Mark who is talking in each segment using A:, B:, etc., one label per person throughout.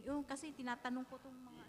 A: yung kasi tinatanong ko tong mga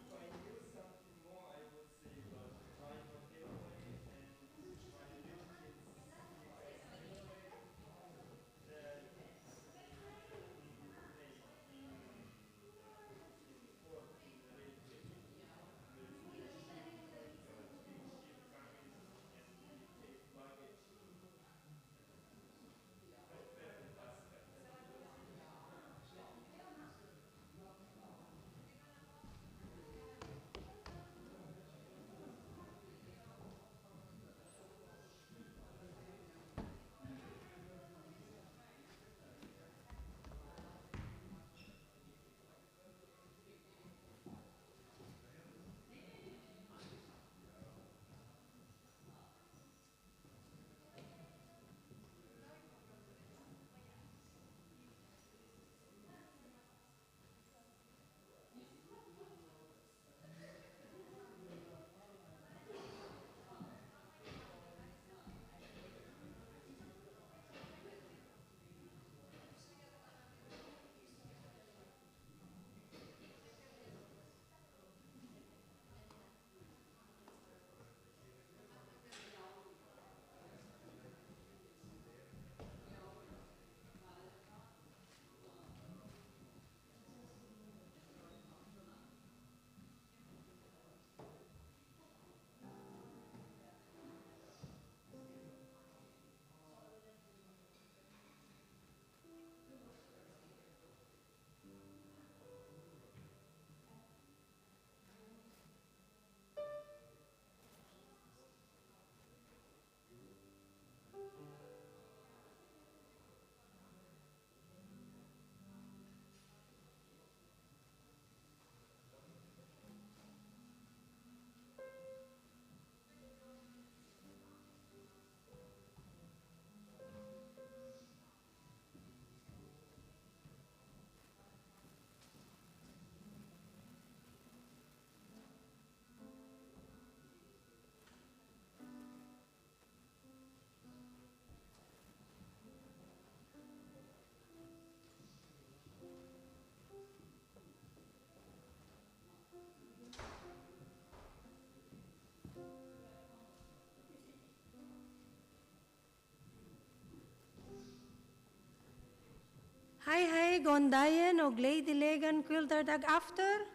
B: Hei, gondaien og gledeligen kvöldardag after.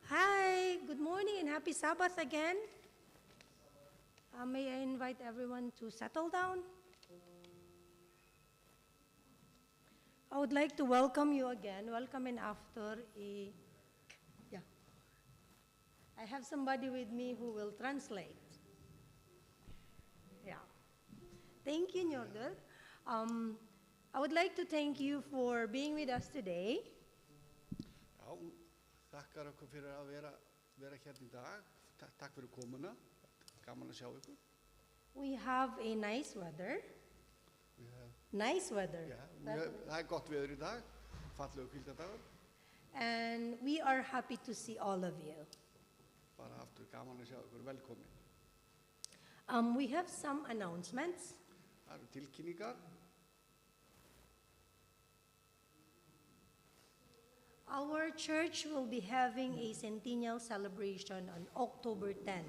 B: Hi, good morning and happy Sabbath again. May I invite everyone to settle down? I would like to welcome you again. Welcome in after yeah. I have somebody with me who will translate. Yeah. Thank you, Njordur. I would like to thank you for being with us today.
C: Já, þakkar okkur fyrir að vera hérna í dag. Takk fyrir komuna. Gaman að sjá ykkur.
B: We have a nice weather. Nice weather.
C: Já, það gott veður í dag. Fallegur hvíldardagur.
B: And we are happy to see all of you.
C: Bara aftur gaman að sjá ykkur. Velkomin.
B: We have some announcements.
C: Það eru tilkynningar.
B: Our church will be having a centennial celebration on October 10.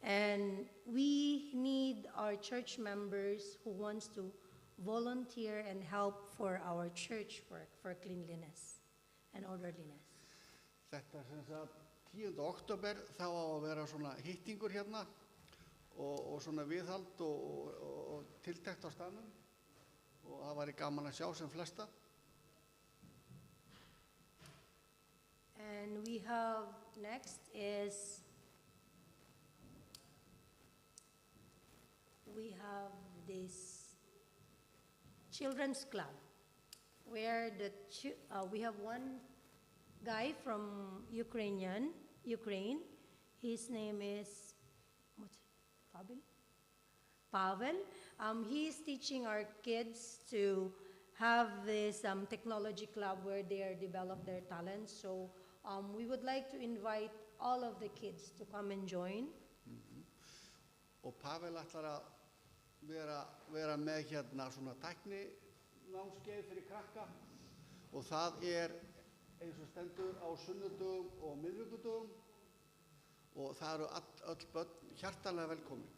B: And we need our church members who wants to volunteer and help for our church work for cleanliness and orderliness.
C: Þetta sem sagt 10. október þá á að vera svona hittingur hérna og svona viðhald og tiltekt á staðnum og það væri gaman að sjá sem flesta.
B: And we have next is we have this children's club where we have one guy from Ukraine. His name is Pavel. He is teaching our kids to have this technology club where they develop their talents. So we would like to invite all of the kids to come and join.
C: Og Pavel ætlar að vera með hérna svona tækninámskeið fyrir krakka og það eins og stendur á sunnudögum og miðvikudögum og það eru öll börn hjartanlega velkomin.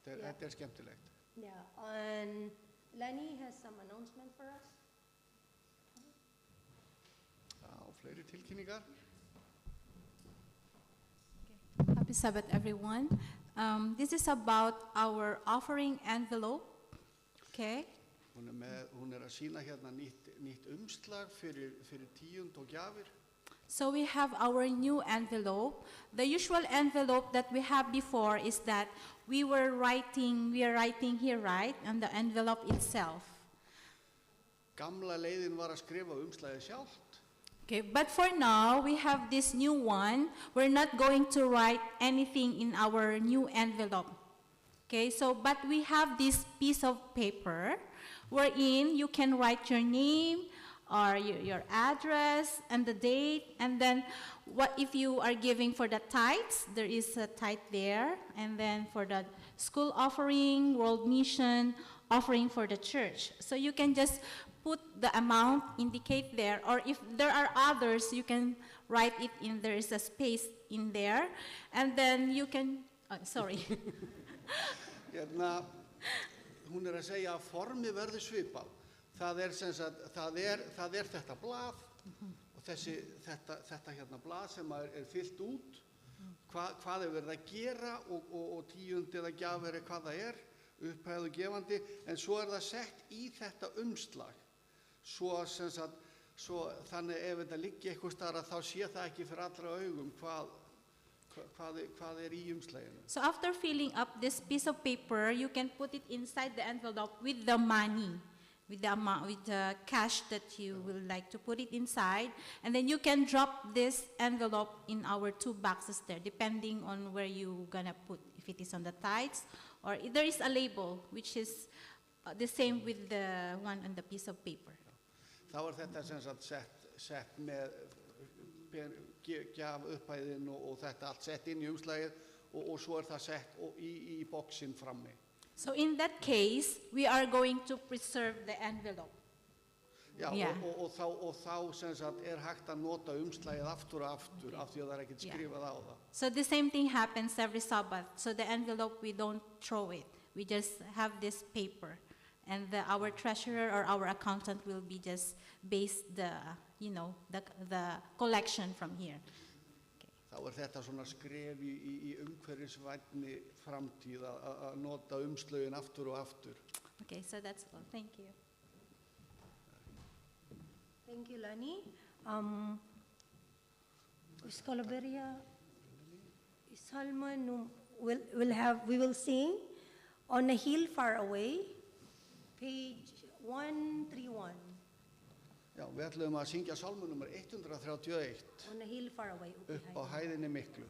C: Þetta er skemmtilegt.
B: Yeah, and Lenny has some announcement for us.
C: Já, fleiri tilkynningar.
A: Happy Sabbath, everyone. This is about our offering envelope. Okay.
C: Hún er að sýna hérna nýtt umslag fyrir tíund og gjafir.
A: So we have our new envelope. The usual envelope that we have before is that we are writing here, right, on the envelope itself.
C: Gamla leiðin var að skrifa umslagið sjálft.
A: Okay, but for now, we have this new one. We're not going to write anything in our new envelope. Okay, so, but we have this piece of paper wherein you can write your name or your address and the date, and then what if you are giving for the tithes, there is a tithe there, and then for the school offering, world mission, offering for the church. So you can just put the amount, indicate there, or if there are others, you can write it in, there is a space in there, and then you can, sorry.
C: Hérna, hún er að segja að formi verður svipað. Það er þetta blað og þetta hérna blað sem er fyllt út, hvað er verið að gera og tíund eða gjafir hvað það er, upphæð og gefandi, en svo er það sett í þetta umslag. Svo þannig ef þetta liggi eitthvað staðar þá sé það ekki fyrir allra augum hvað er í umslaginu.
A: So after filling up this piece of paper, you can put it inside the envelope with the money, with the amount, with the cash that you will like to put it inside, and then you can drop this envelope in our 2 boxes there, depending on where you're gonna put, if it is on the tithes, or there is a label, which is the same with the one on the piece of paper.
C: Þá er þetta sett með gjaf upphæðin og þetta allt sett inn í umslagið og svo er það sett í boxin frammi.
A: So in that case, we are going to preserve the envelope.
C: Já,
A: Yeah.
C: og þá er hægt að nota umslagið aftur og aftur af því að það er ekkert
A: Yeah.
C: skrifað á það.
A: So the same thing happens every Sabbath. So the envelope, we don't throw it. We just have this paper. And our treasurer or our accountant will be just base the collection from here.
C: Þá er þetta svona skref í umhverfisvænni framtíð að nota umslögin aftur og aftur.
A: Okay, so that's all. Thank you.
B: Thank you, Lani. Scalaberia, Salman, we will sing On a Hill Far Away, page 131.
C: Já, við ætlum að syngja sálmu nummer 131
B: On a Hill Far Away.
C: upp á hæðinni miklu.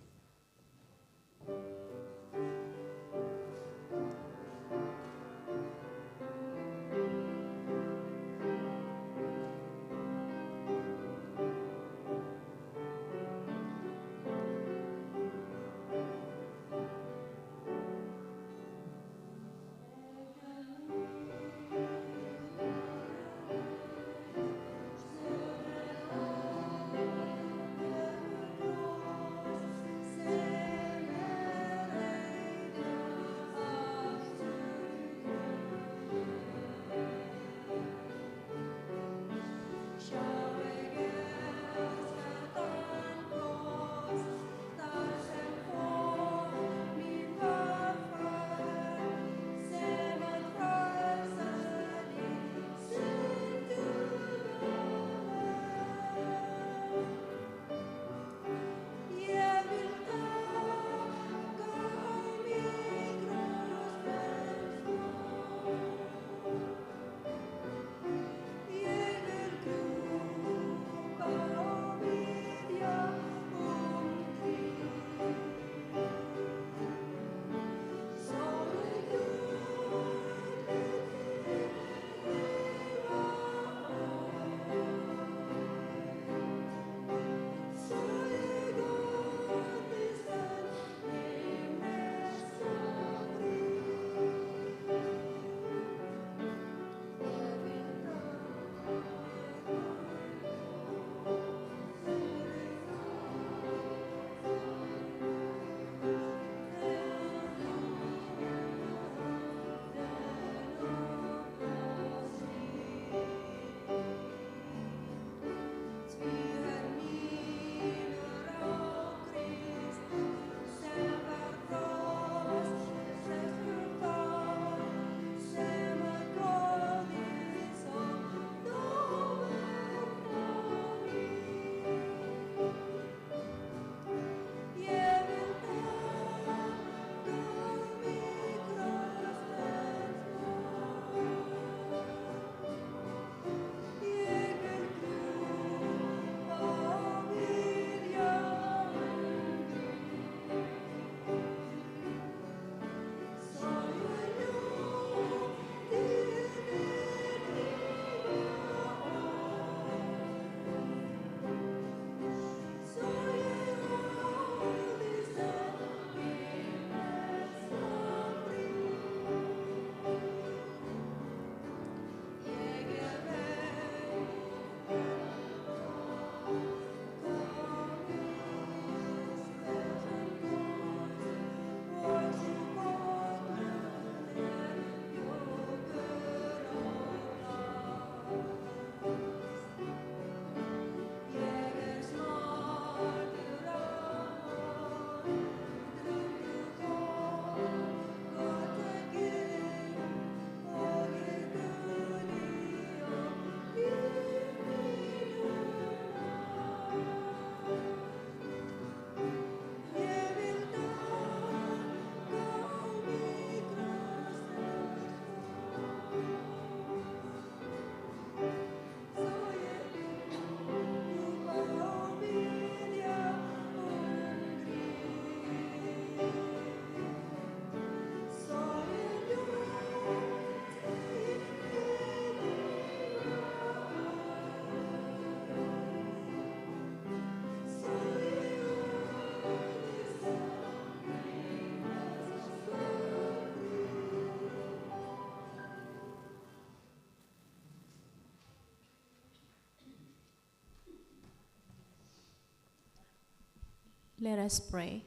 A: Let us pray.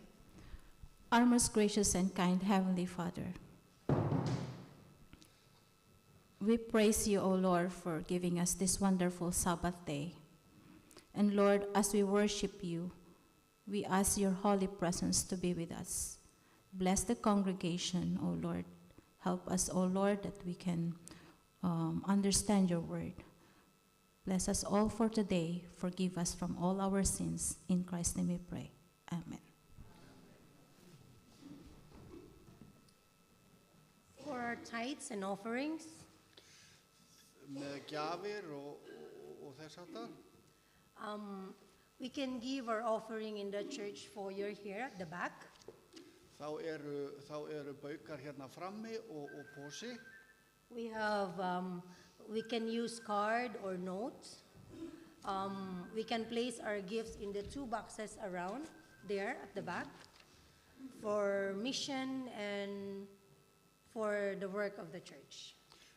A: Our most gracious and kind Heavenly Father, we praise you, O Lord, for giving us this wonderful Sabbath day. And Lord, as we worship you, we ask your holy presence to be with us. Bless the congregation, O Lord. Help us, O Lord, that we can understand your word. Bless us all for today. Forgive us from all our sins. In Christ's name we pray. Amen.
B: For our tithes and offerings,
C: Með gjafir og þess aftar.
B: we can give our offering in the church foyer here at the back.
C: Þá eru baukar hérna frammi og posi.
B: We have, we can use card or notes. We can place our gifts in the 2 boxes around there at the back for mission and for the work of the church.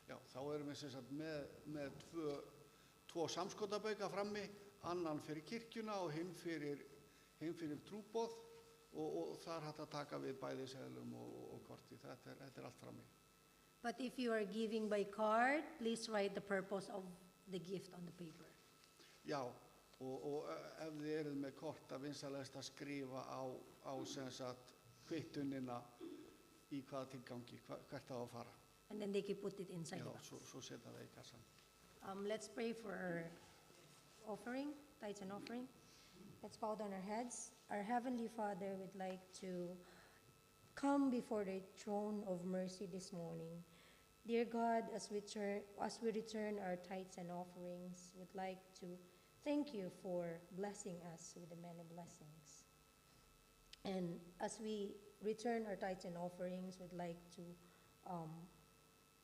C: Já, þá erum við sem sagt með tvo samskotabauka frammi, annan fyrir kirkjuna og hinn fyrir trúboð og það er hægt að taka við bæði seðlum og korti. Þetta er allt frammi.
B: But if you are giving by card, please write the purpose of the gift on the paper.
C: Já, og ef þið eruð með kort að vinsalegast að skrifa á sem sagt kvittunina í hvaða tilgangi, hvert það á að fara.
B: And then they can put it inside
C: Já,
B: the box.
C: svo setja það í kassan.
B: Let's pray for our offering, tithes and offering. Let's bow down our heads. Our Heavenly Father would like to come before the throne of mercy this morning. Dear God, as we return our tithes and offerings, would like to thank you for blessing us with the many blessings. And as we return our tithes and offerings, would like to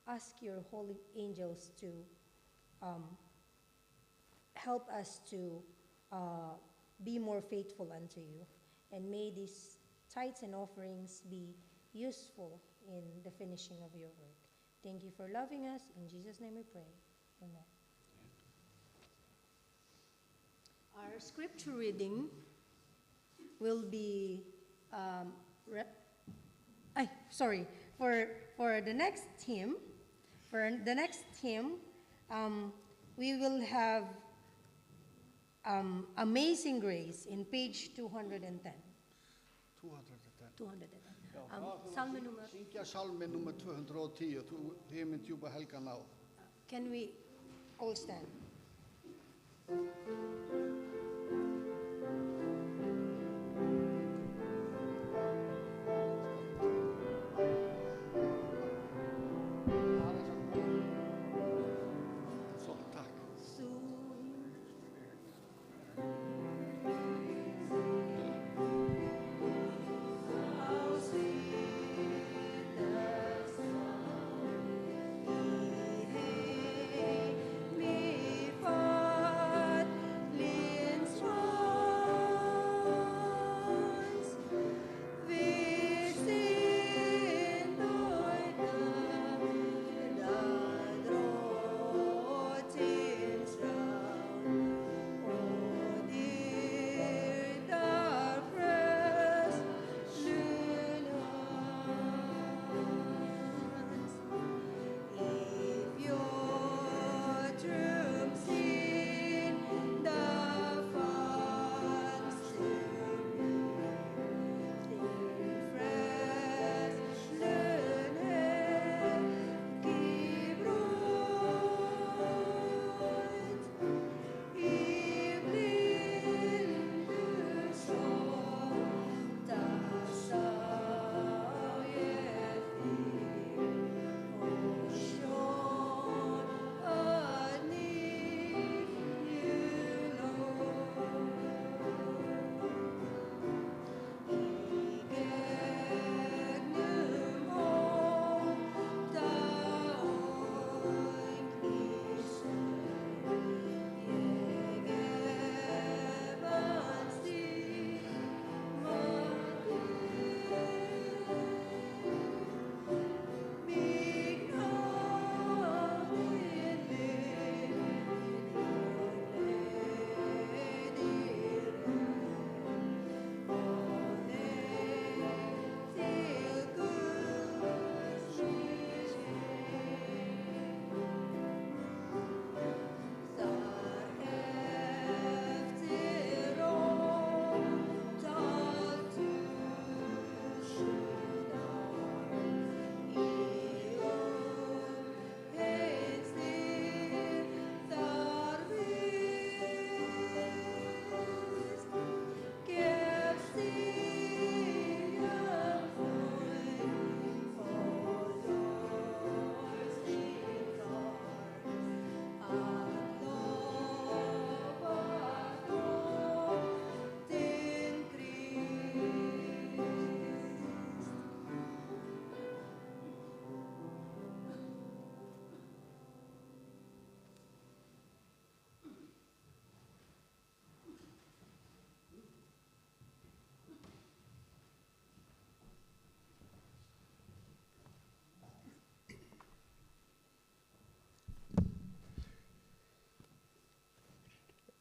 B: ask your holy angels to help us to be more faithful unto you. And may these tithes and offerings be useful in the finishing of your work. Thank you for loving us. In Jesus' name we pray. Amen. Our scripture reading will be, for the next hymn, we will have Amazing Grace in page 210. 210. Salme nummer.
C: Syngja salmi nummer 210, þið mynd djúpa helgan á.
B: Can we all stand?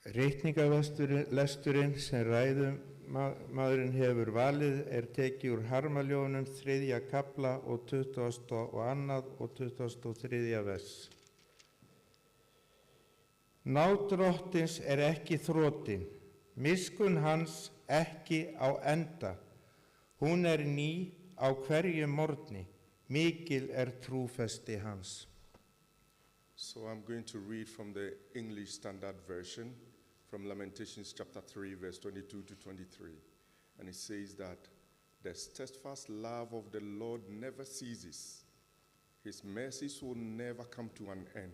D: Reikningalesturinn sem ræðumaðurinn hefur valið tekið úr Harmaljónum 3. kafla og 22. og 23. vers. Náð Drottins ekki þrotin, miskunn hans ekki á enda. Hún ný á hverjum morgni, mikil trúfesti hans.
E: So I'm going to read from the English Standard Version, from Lamentations chapter 3, verse 22 to 23. And it says that the steadfast love of the Lord never ceases. His mercies will never come to an end.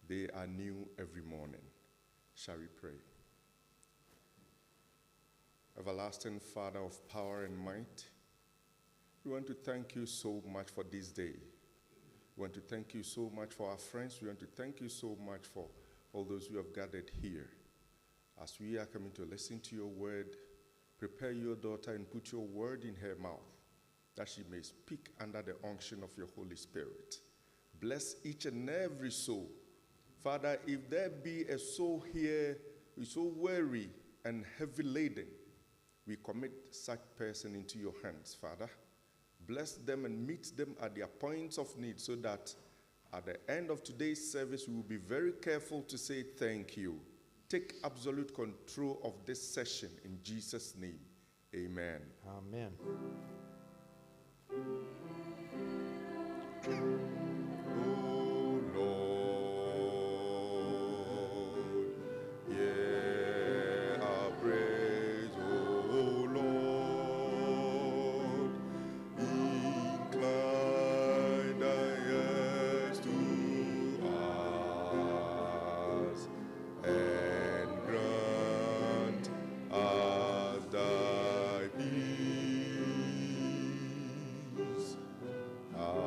E: They are new every morning. Shall we pray? Everlasting Father of power and might, we want to thank you so much for this day. We want to thank you so much for our friends. We want to thank you so much for all those who have gathered here. As we are coming to listen to your word, prepare your daughter and put your word in her mouth, that she may speak under the unction of your Holy Spirit. Bless each and every soul. Father, if there be a soul here who is so weary and heavy laden, we commit such person into your hands, Father. Bless them and meet them at their points of need, so that at the end of today's service, we will be very careful to say thank you. Take absolute control of this session in Jesus' name. Amen.
D: Amen.
E: Oh Lord, yeah, our praise, oh Lord, incline thy ears to us, and grant us thy peace. Amen.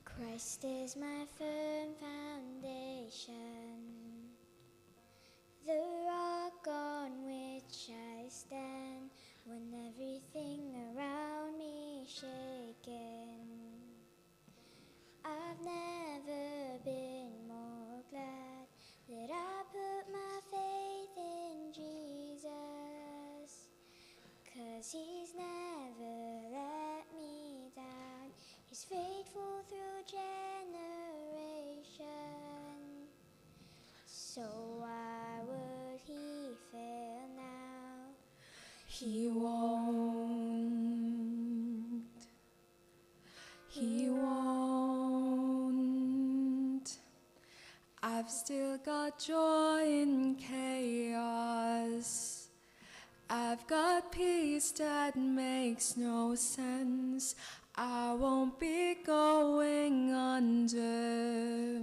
F: Christ is my firm foundation, the rock on which I stand when everything around me is shaken. I've never been more glad that I put my faith in Jesus, 'cause he's never let me down. He's faithful through generation. So why would he fail now?
G: He won't. He won't. I've still got joy in chaos. I've got peace that makes no sense. I won't be going under.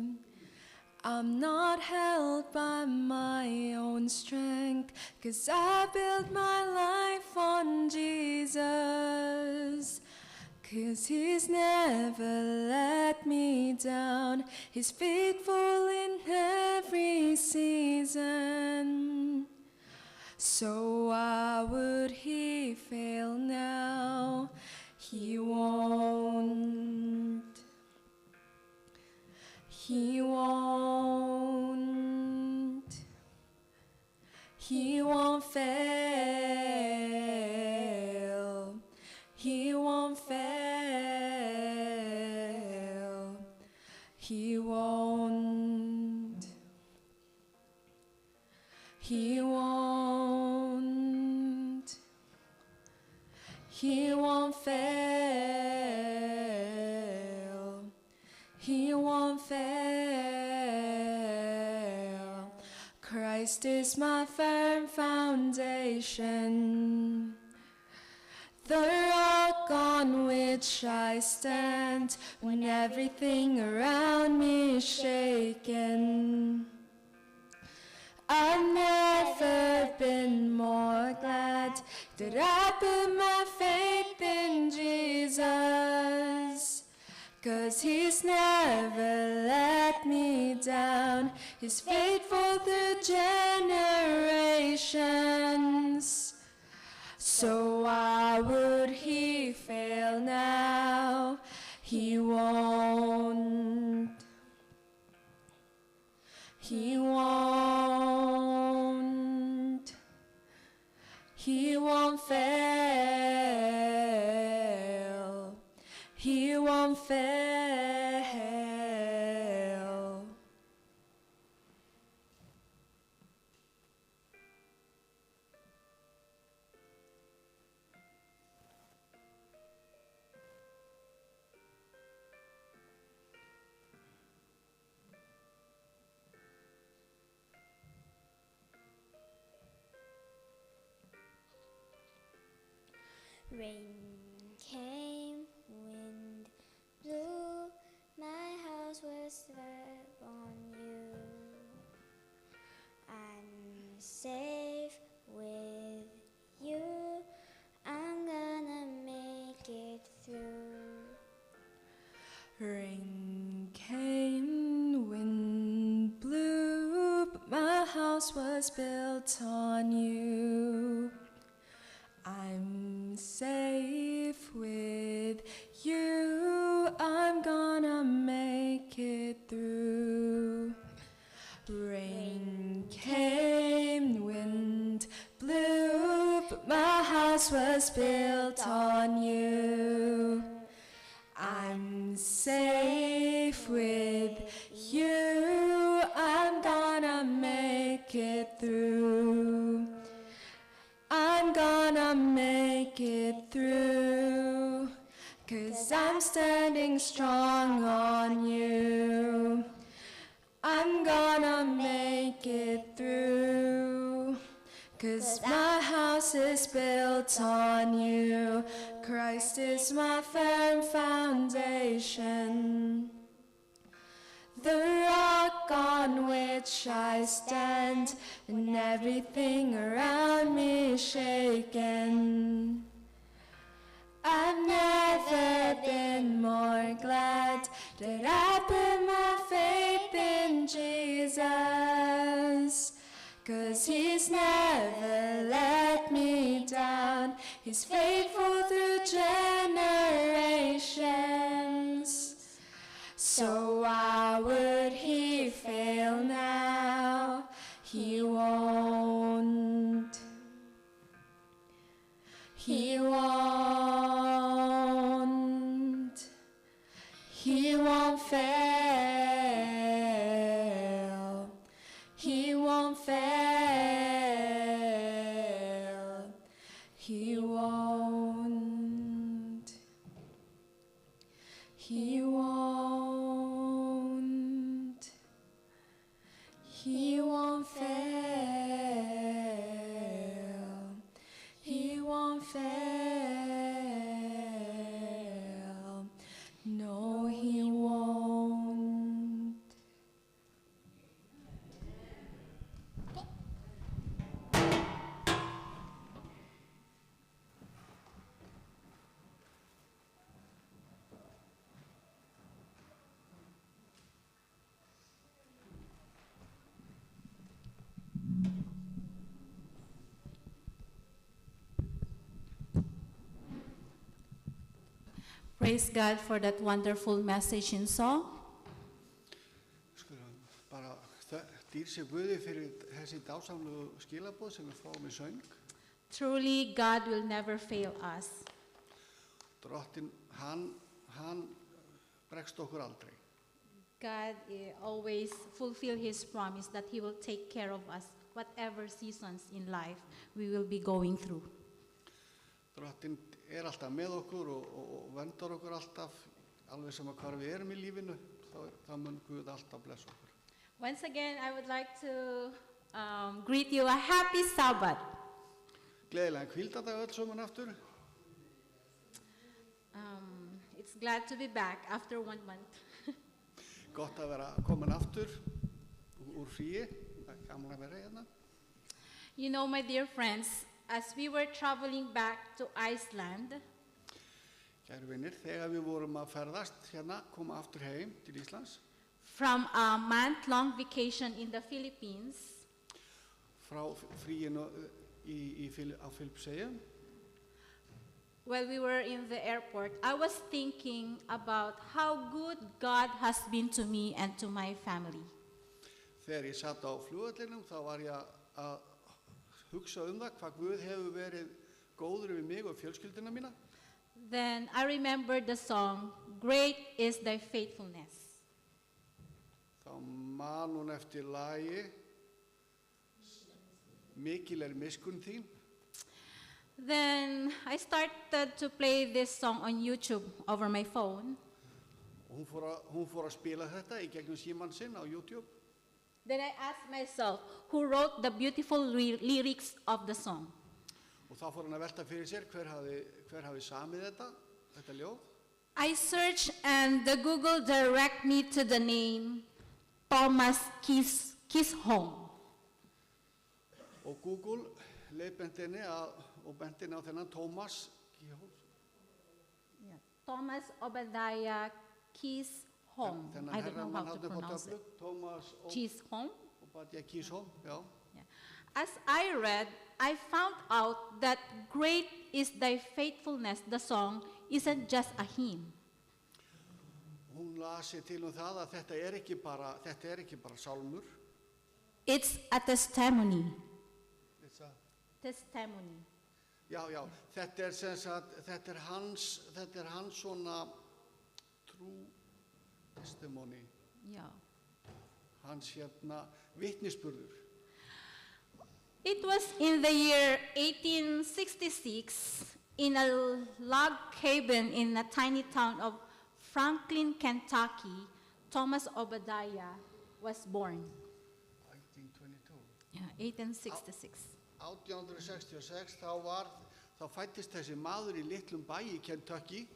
G: I'm not held by my own strength, 'cause I built my life on Jesus. 'Cause he's never let me down. He's faithful in every season. So why would he fail now? He won't. He won't. He won't fail. He won't fail. He won't. He won't. He won't fail. He won't fail. Christ is my firm foundation, the rock on which I stand when everything around me is shaken. I've never been more glad that I put my faith in Jesus, 'cause He's never let me down. He's faithful through generations. So why would He fail now? He won't. He won't. He won't fail. He won't fail.
F: Rain came, wind blew, my house was built on you. I'm safe with you, I'm gonna make it through.
G: Rain came, wind blew, but my house was built on you. I'm safe with you, I'm gonna make it through. Rain came, wind blew, but my house was built on you. I'm safe with you, I'm gonna make it through. I'm gonna make it through, 'cause I'm standing strong on you. I'm gonna make it through, 'cause my house is built on you. Christ is my firm foundation, the rock on which I stand when everything around me is shaken. I've never been more glad that I put my faith in Jesus, 'cause He's never let me down. He's faithful through generations. So why would He fail now? He won't. He won't. He won't fail. He won't fail. He won't. He won't. He won't fail. He won't fail. No, He won't.
A: Praise God for that wonderful message in song.
C: Skulum bara dýrsi Guði fyrir þessi dásamlegu skilaboð sem við fáum í söng.
A: Truly, God will never fail us.
C: Drottin, hann bregst okkur aldrei.
A: God always fulfill His promise that He will take care of us, whatever seasons in life we will be going through.
C: Drottinn alltaf með okkur og verndar okkur alltaf, alveg sem hvar við erum í lífinu, þá mun Guð alltaf blessa okkur.
A: Once again, I would like to greet you a happy Sabbath.
C: Gleðilega hvíldardag öll saman aftur.
A: It's glad to be back after 1 month.
C: Gott að vera komin aftur úr fríi, það er gaman að vera hérna.
A: You know, my dear friends, as we were traveling back to Iceland,
C: Kæru vinir, þegar við vorum að ferðast hérna, koma aftur heim til Íslands,
A: from a month-long vacation in the Philippines,
C: frá fríinu á Filippseyjum,
A: while we were in the airport, I was thinking about how good God has been to me and to my family.
C: þegar ég satt á flugvellinum, þá var ég að hugsa það hvað Guð hefur verið góður við mig og fjölskylduna mína.
A: Then I remembered the song, Great is Thy Faithfulness.
C: Þá man hún eftir lagi, mikil miskunn þín.
A: Then I started to play this song on YouTube over my phone.
C: Og hún fór að spila þetta í gegnum símann sinn á YouTube.
A: Then I asked myself, who wrote the beautiful lyrics of the song?
C: Og þá fór hann að velta fyrir sér hver hafi samið þetta ljóð.
A: I searched and the Google direct me to the name Thomas Chisholm.
C: Og Google leiðbendi henni og benti henni á þennan Thomas Chisholm.
A: Thomas Obadiah Chisholm. I don't know how to pronounce it.
C: Thomas
A: Chisholm.
C: Obadiah Chisholm, já.
A: Yeah. As I read, I found out that Great is Thy Faithfulness, the song, isn't just a hymn.
C: Hún las sér til það að þetta er ekki bara sálmur.
A: It's a testimony.
C: It's a
A: Testimony.
C: Já, þetta er sem sagt, þetta er hans svona true testimony,
A: Yeah.
C: hans vitnisburður.
A: It was in the year 1866 in a log cabin in a tiny town of Franklin, Kentucky, Thomas Obadiah was born.
C: 1822.
A: Yeah, 1866.
C: 1866 þá fæddist þessi maður í litlum bæ í Kentucky.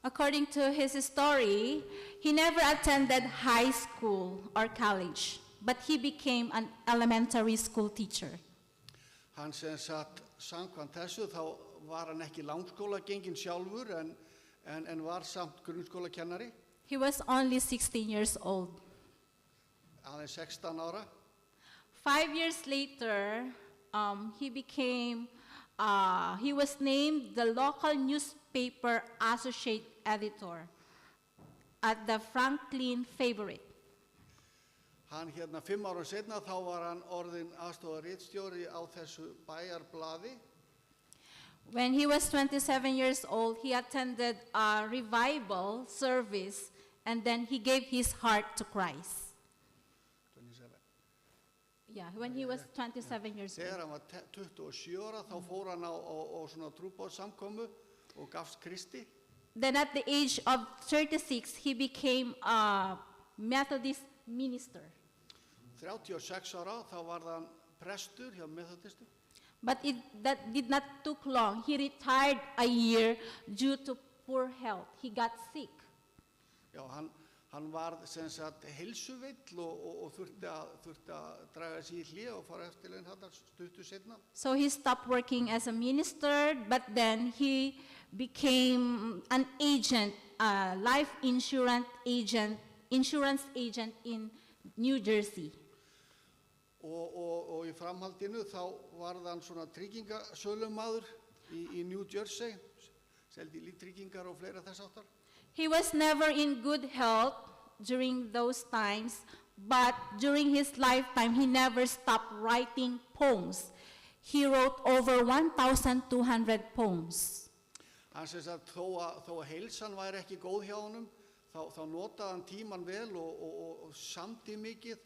A: According to his story, he never attended high school or college, but he became an elementary school teacher.
C: Hann sem sagt, samkvæmt þessu, þá var hann ekki langskóla genginn sjálfur, en var samt grunnskólakennari,
A: He was only 16 years old.
C: aðeins 16 ára.
A: 5 years later, he was named the local newspaper associate editor at the Franklin Favorite.
C: Hann 5 árum seinna, þá var hann orðinn aðstoðarritstjóri á þessu bæjarblaði.
A: When he was 27 years old, he attended a revival service, and then he gave his heart to Christ.
C: 27.
A: Yeah, when he was 27 years old.
C: Þegar hann var 27 ára, þá fór hann á svona trúboðssamkomu og gafst Kristi.
A: Then at the age of 36, he became a Methodist minister.
C: 36 ára, þá var hann prestur hjá Methodistu.
A: But that did not took long. He retired a year due to poor health. He got sick.
C: Já, hann var sem sagt heilsuveill og þurfti að draga sig í hlé og fara eftir þarna stuttu seinna.
A: So he stopped working as a minister, but then he became an agent, a life insurance agent in New Jersey.
C: Og í framhaldinu þá varð hann svona tryggingasölumaður í New Jersey, seldi líftryggingar og fleira þess áttar.
A: He was never in good health during those times, but during his lifetime, he never stopped writing poems. He wrote over 1,200 poems.
C: Hann sem sagt þó að heilsan væri ekki góð hjá honum, þá notaði hann tíman vel og samdi mikið,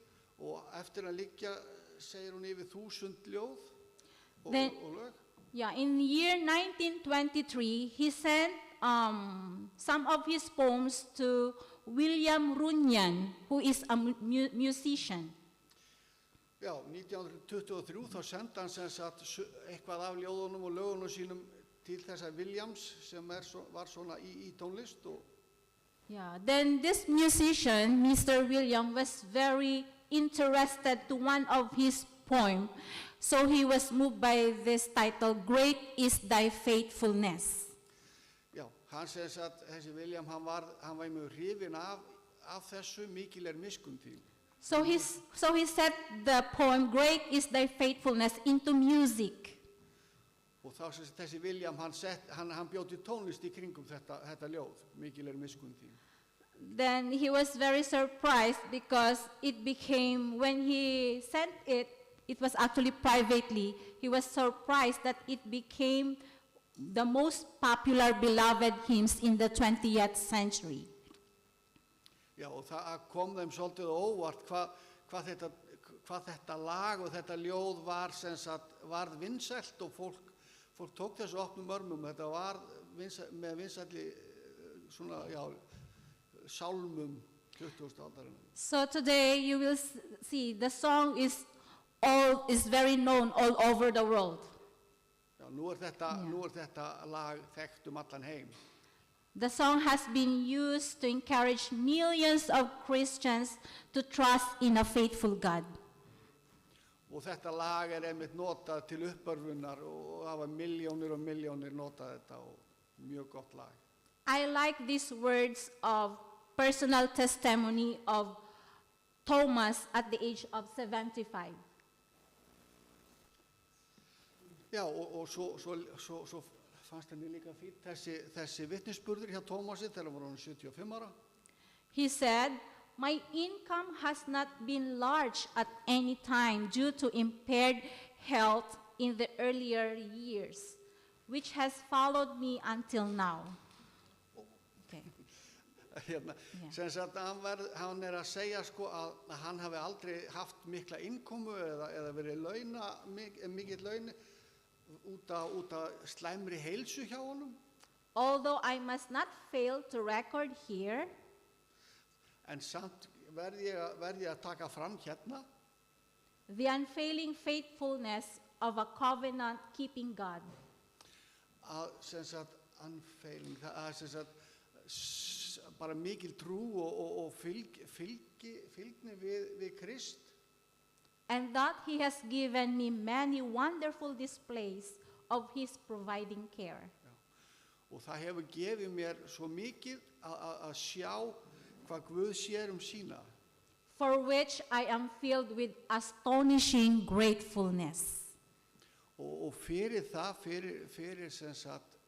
C: og eftir að liggja segir hún yfir 1000 ljóð og lög.
A: Yeah, in year 1923, he sent some of his poems to William Runyan, who is a musician.
C: Já, 1923 þá sendi hann sem sagt eitthvað af ljóðunum og lögunum sínum til þessa Williams sem var svona í tónlist og
A: Yeah, then this musician, Mr. William, was very interested to one of his poems. So he was moved by this title, Great is Thy Faithfulness.
C: já, hann sem sagt, þessi William, hann var mjög hrifinn af þessu mikil miskunn þín.
A: So he set the poem, Great is Thy Faithfulness, into music.
C: Og þá sem sagt, þessi William, hann bjó til tónlist í kringum þetta ljóð, mikil miskunn þín.
A: Then he was very surprised because it became, when he sent it, it was actually privately. He was surprised that it became the most popular beloved hymns in the 20th century.
C: Já, og það kom þeim svolítið á óvart hvað þetta lag og þetta ljóð var sem sagt varð vinsælt og fólk tók þessu opnum örmum. Þetta var með vinsælli svona, já, sálmum 20. aldarinnar.
A: So today you will see the song is very known all over the world.
C: Já, nú er þetta lag þekkt allan heim.
A: The song has been used to encourage millions of Christians to trust in a faithful God.
C: Og þetta lag einmitt notað til uppörfunar og hafa milljónir og milljónir notað þetta og mjög gott lag.
A: I like these words of personal testimony of Thomas at the age of 75.
C: Já, og svo fannst henni líka fínt þessi vitnisburður hjá Tómasi þegar hann var orðinn 75 ára.
A: He said, "My income has not been large at any time due to impaired health in the earlier years, which has followed me until now." Okay.
C: Hérna, sem sagt hann að segja sko að hann hafi aldrei haft mikla innkomu eða verið mikill laun út af slæmri heilsu hjá honum.
A: Although I must not fail to record here,
C: En samt verð ég að taka fram hérna
A: the unfailing faithfulness of a covenant-keeping God.
C: að sem sagt unfailing, það sem sagt bara mikil trú og fylgni við Krist.
A: And that he has given me many wonderful displays of his providing care.
C: Og það hefur gefið mér svo mikið að sjá hvað Guð sér sína.
A: For which I am filled with astonishing gratefulness.
C: Og fyrir það, fyrir sem sagt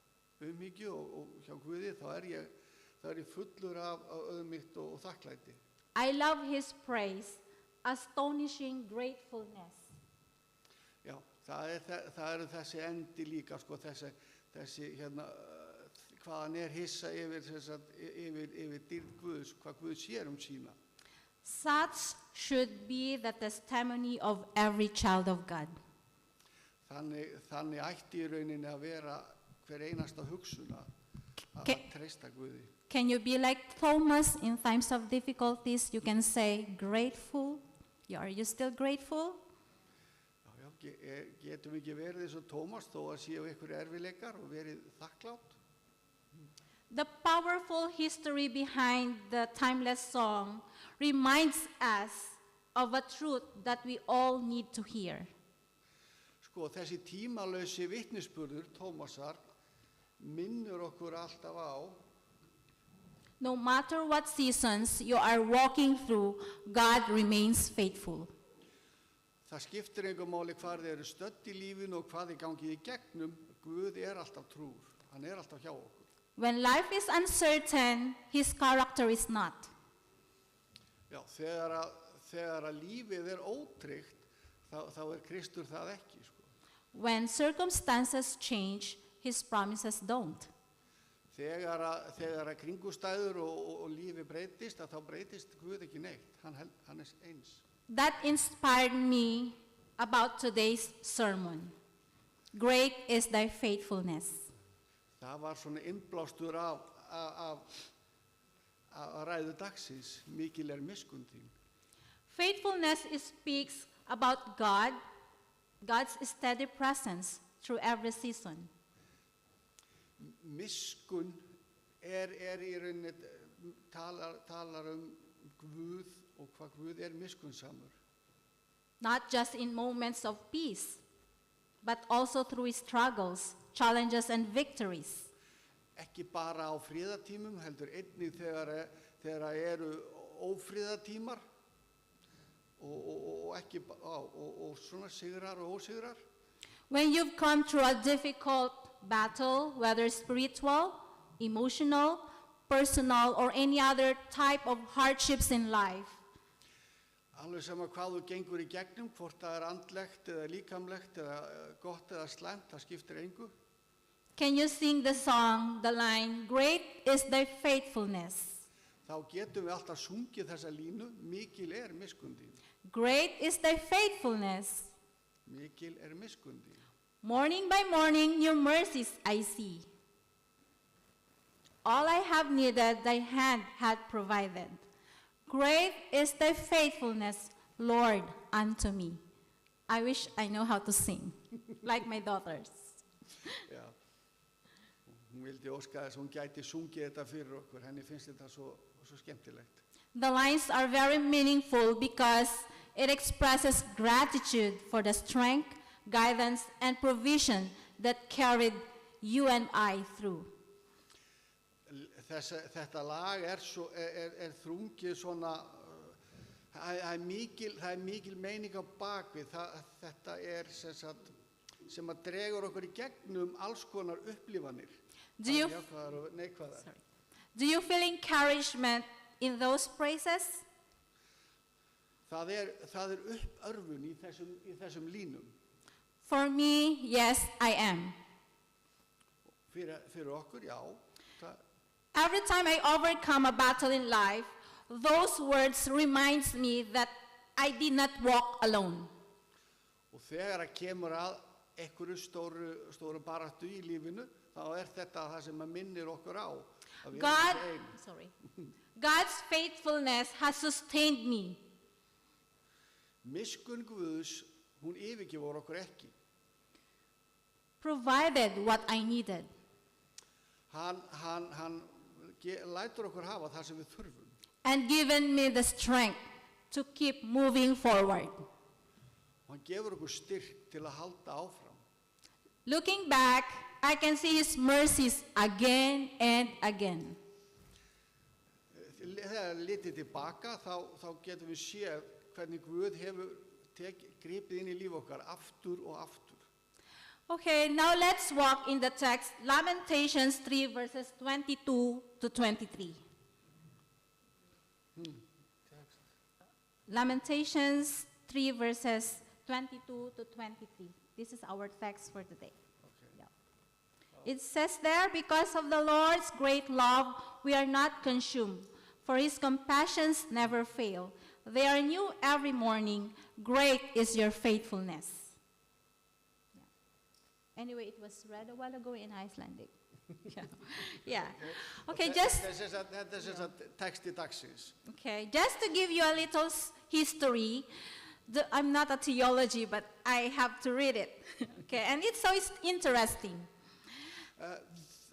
C: umhyggju og hjá Guði, þá er ég fullur af auðmýkt og þakklæti.
A: I love his praise, astonishing gratefulness.
C: Já, það eru þessi endi líka, sko, þessi hérna, hvað hann hissa yfir dýrð Guðs, hvað Guð sér sína.
A: Such should be the testimony of every child of God.
C: Þannig ætti í rauninni að vera hver einasta hugsun að treysta Guði.
A: Can you be like Thomas in times of difficulties? You can say grateful. Are you still grateful?
C: Já, getum við ekki verið eins og Tómas þó að séu ykkur erfiðleikar og verið þakklátt?
A: The powerful history behind the timeless song reminds us of a truth that we all need to hear.
C: Sko, þessi tímalausi vitnisburður Tómasar minnur okkur alltaf á
A: No matter what seasons you are walking through, God remains faithful.
C: það skiptir engu máli hvar þið eru stödd í lífinu og hvað þið gangið í gegnum, Guð alltaf trúr, hann alltaf hjá okkur.
A: When life is uncertain, his character is not.
C: Já, þegar að lífið ótryggt, þá Kristur það ekki, sko.
A: When circumstances change, his promises don't.
C: Þegar að kringumstæður og lífi breytist, þá breytist Guð ekki neitt, hann eins.
A: That inspired me about today's sermon. Great is thy faithfulness.
C: Það var svona innblástur af ræðu dagsins, mikil miskunn þín.
A: Faithfulness speaks about God's steady presence through every season.
C: Miskunn í rauninni talar Guð og hvað Guð miskunnsamur.
A: Not just in moments of peace, but also through his struggles, challenges, and victories.
C: Ekki bara á friðartímum, heldur einnig þegar eru ófriðartímar og svona sigrar og ósigrar.
A: When you've come through a difficult battle, whether spiritual, emotional, personal, or any other type of hardships in life,
C: Alveg sama hvað þú gengur í gegnum, hvort það andlegt eða líkamlegt eða gott eða slæmt, það skiptir engu.
A: can you sing the song, the line, "Great is thy faithfulness"?
C: Þá getum við alltaf sungið þessa línu, mikil miskunn þín.
A: Great is thy faithfulness.
C: Mikil miskunn þín.
A: Morning by morning, new mercies I see. All I have needed, thy hand had provided. Great is thy faithfulness, Lord, unto me. I wish I know how to sing, like my daughters.
C: Já. Hún vildi óska þess að hún gæti sungið þetta fyrir okkur. Henni finnst þetta svo skemmtilegt.
A: The lines are very meaningful because it expresses gratitude for the strength, guidance, and provision that carried you and I through.
C: Þetta lag er þrungið svona, það er mikil meining á bakvið. Þetta sem að dregur okkur í gegnum alls konar upplifanir.
A: Do you feel encouragement in those praises?
C: Það er uppörfun í þessum línum.
A: For me, yes, I am.
C: Fyrir okkur, já.
A: Every time I overcome a battle in life, those words reminds me that I did not walk alone.
C: Og þegar kemur að einhverju stóru baráttu í lífinu, þá þetta það sem minnir okkur á.
A: God's faithfulness has sustained me.
C: Miskunn Guðs, hún yfirgefur okkur ekki.
A: Provided what I needed.
C: Hann lætur okkur hafa það sem við þurfum.
A: And given me the strength to keep moving forward.
C: Hann gefur okkur styrk til að halda áfram.
A: Looking back, I can see his mercies again and again.
C: Þegar litið tilbaka, þá getum við séð hvernig Guð hefur gripið inn í líf okkar aftur og aftur.
A: Okay, now let's walk in the text, Lamentations 3, verses 22 to 23. Lamentations 3, verses 22 to 23. This is our text for today.
C: Okay.
A: Yeah. It says there, because of the Lord's great love, we are not consumed, for his compassions never fail. They are new every morning. Great is your faithfulness. Anyway, it was read a while ago in Icelandic. Yeah. Okay,
C: Þetta er texti dagsins.
A: Okay, just to give you a little history, I'm not a theology, but I have to read it. Okay, and it's so interesting.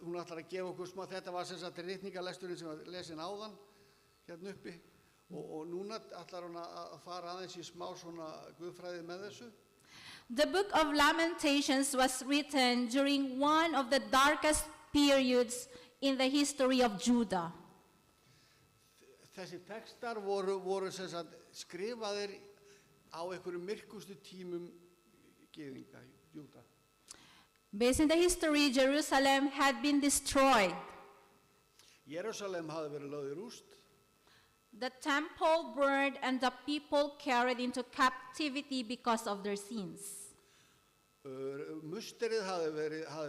C: Hún ætlar að gefa okkur smá, þetta var ritningalesturinn sem var lesin áðan, hérna uppi, og núna ætlar hún að fara aðeins í smá svona guðfræði með þessu.
A: The book of Lamentations was written during one of the darkest periods in the history of Judah.
C: Þessi textar voru skrifaðir á einhverjum myrkustu tímum gyðinga, Júda.
A: Based in the history, Jerusalem had been destroyed.
C: Jerusalem hafði verið lögð í rúst.
A: The temple burned and the people carried into captivity because of their sins.
C: Musterið hafði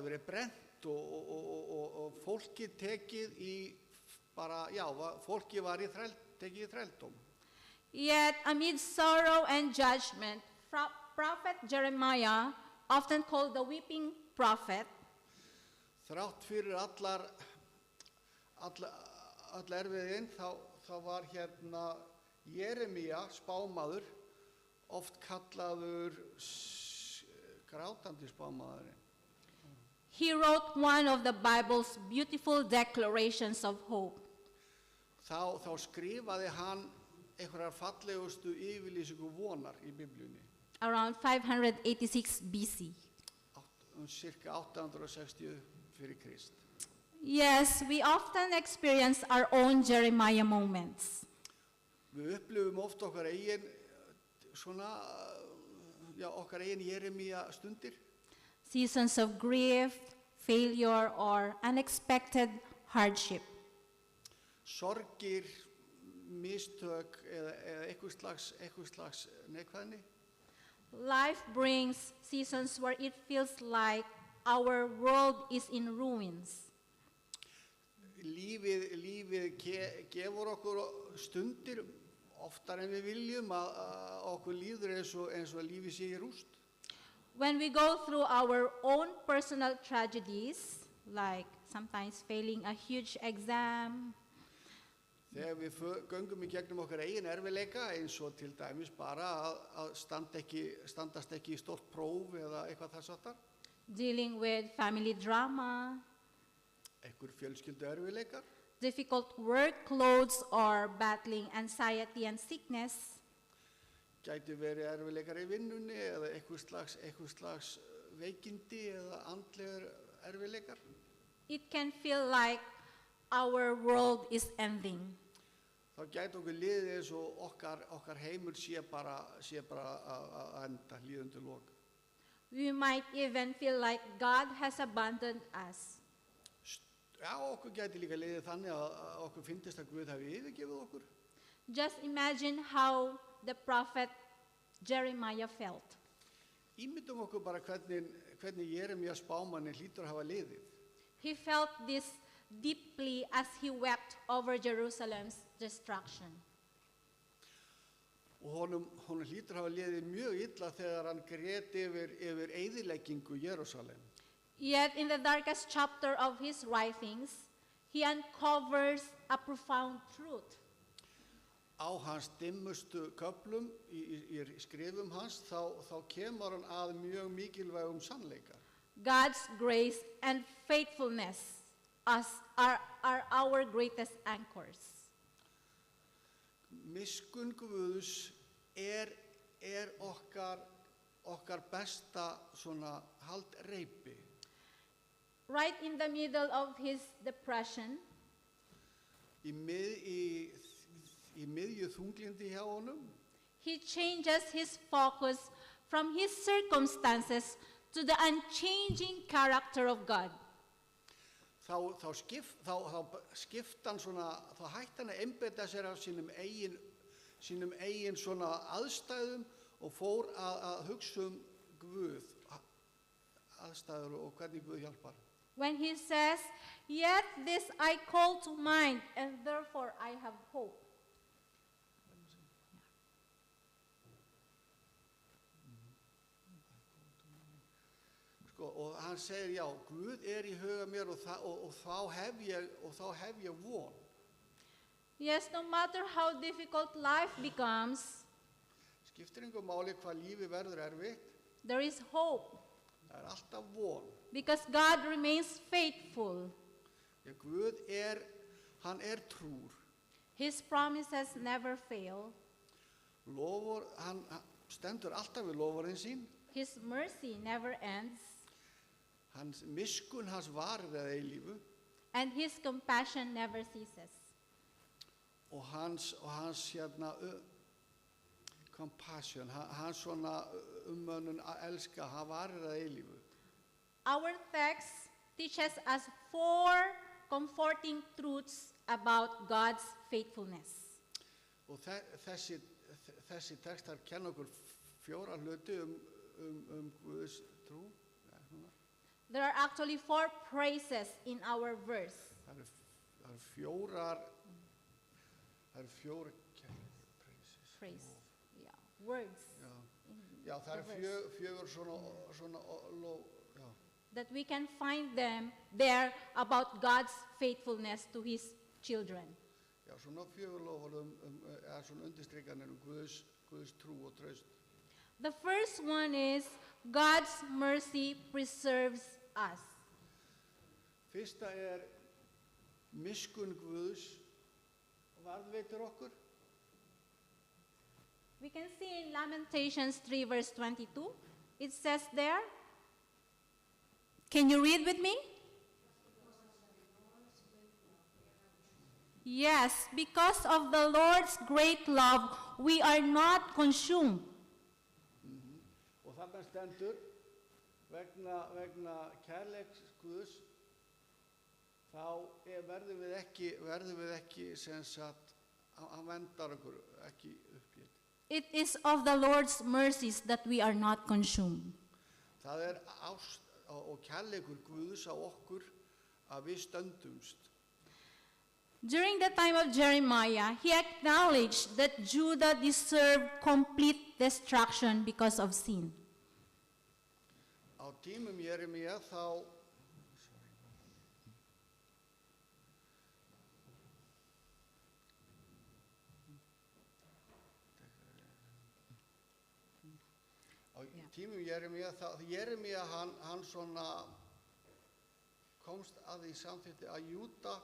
C: verið brent og fólkið tekið í fólkið var tekið í þrældóm.
A: Yet amid sorrow and judgment, prophet Jeremiah often called the weeping prophet,
C: þrátt fyrir all erfiðin, þá var hérna Jeremía, spámaður, oft kallaður grátandi spámaðurinn.
A: he wrote one of the Bible's beautiful declarations of hope.
C: Þá skrifaði hann einhverjar fallegustu yfirlýsingu vonar í Biblíunni,
A: Around 586 BC.
C: Cirka 860 fyrir Krist.
A: Yes, we often experience our own Jeremiah moments.
C: Við upplifum oft okkar eigin Jeremía stundir,
A: Seasons of grief, failure, or unexpected hardship.
C: sorgir, mistök eða eitthvað slags neikvæðni.
A: Life brings seasons where it feels like our world is in ruins.
C: Lífið gefur okkur stundir oftar en við viljum að okkur líður eins og lífið sé í rúst.
A: When we go through our own personal tragedies, like sometimes failing a huge exam,
C: Þegar við göngum í gegnum okkar eigin erfiðleika, eins og til dæmis bara að standast ekki í stórt próf eða eitthvað þess aftar,
A: dealing with family drama,
C: einhver fjölskyldu erfiðleikar,
A: difficult workloads, or battling anxiety and sickness,
C: gæti verið erfiðleikar í vinnunni eða eitthvað slags veikindi eða andlegar erfiðleikar.
A: it can feel like our world is ending.
C: Þá gæti okkur liðið eins og okkar heimur sé bara að enda, líðandi lok.
A: We might even feel like God has abandoned us.
C: Já, okkur gæti líka liðið þannig að okkur finnist að Guð hafi yfirgefið okkur.
A: Just imagine how the prophet Jeremiah felt.
C: Ímyndum okkur bara hvernig Jeremía spámanni hlýtur að hafa liðið.
A: He felt this deeply as he wept over Jerusalem's destruction.
C: Og honum hlýtur að hafa liðið mjög illa þegar hann grét yfir eyðileggingu Jerúsalem.
A: Yet in the darkest chapter of his writings, he uncovers a profound truth.
C: Á hans dimmustu köflum í skrifum hans þá kemur hann að mjög mikilvægum sannleika.
A: God's grace and faithfulness are our greatest anchors.
C: Miskunn Guðs er okkar besta svona haldreipi.
A: Right in the middle of his depression,
C: Í miðju þunglindi hjá honum
A: he changes his focus from his circumstances to the unchanging character of God.
C: þá skipta hann svona, þá hætti hann að einbeita sér af sínum eigin svona aðstæðum og fór að hugsa Guð, aðstæður og hvernig Guð hjálpar.
A: When he says, "Yet this I call to mind, and therefore I have hope."
C: Og hann segir, já, Guð í huga mér og þá hef ég von.
A: Yes, no matter how difficult life becomes,
C: Skiptir engu máli hvað lífi verður erfitt,
A: there is hope
C: það alltaf von.
A: because God remains faithful.
C: Já, Guð hann trúr.
A: His promises never fail.
C: Hann stendur alltaf við loforðin sín.
A: His mercy never ends,
C: Miskunn hans varir að eilífu
A: and his compassion never ceases.
C: og hans compassion, hans svona umönnun að elska, hann varir að eilífu.
A: Our text teaches us 4 comforting truths about God's faithfulness.
C: Og þessi textar kenna okkur 4 hluti Guðs trú.
A: There are actually 4 praises in our verse.
C: Það eru fjórar praises.
A: Praise, yeah, words.
C: Já. Já, það er fjögur svona já.
A: that we can find them there about God's faithfulness to his children.
C: Já, svona fjögur loforð eða svona undirstrikanir Guðs trú og traust.
A: The first one is God's mercy preserves us.
C: Fyrsta miskun Guðs varðveitir okkur.
A: We can see in Lamentations 3 verse 22, it says there, can you read with me? Yes, because of the Lord's great love, we are not consumed.
C: Og þarna stendur, vegna kærleiks Guðs, þá verðum við ekki sem sagt, hann vendar okkur ekki uppgift.
A: It is of the Lord's mercies that we are not consumed.
C: Það ást og kærleikur Guðs á okkur að við stöndumst.
A: During the time of Jeremiah, he acknowledged that Judah deserved complete destruction because of sin.
C: Á tímum Jeremía þá Jeremía hann svona komst að því samþýtti að Júda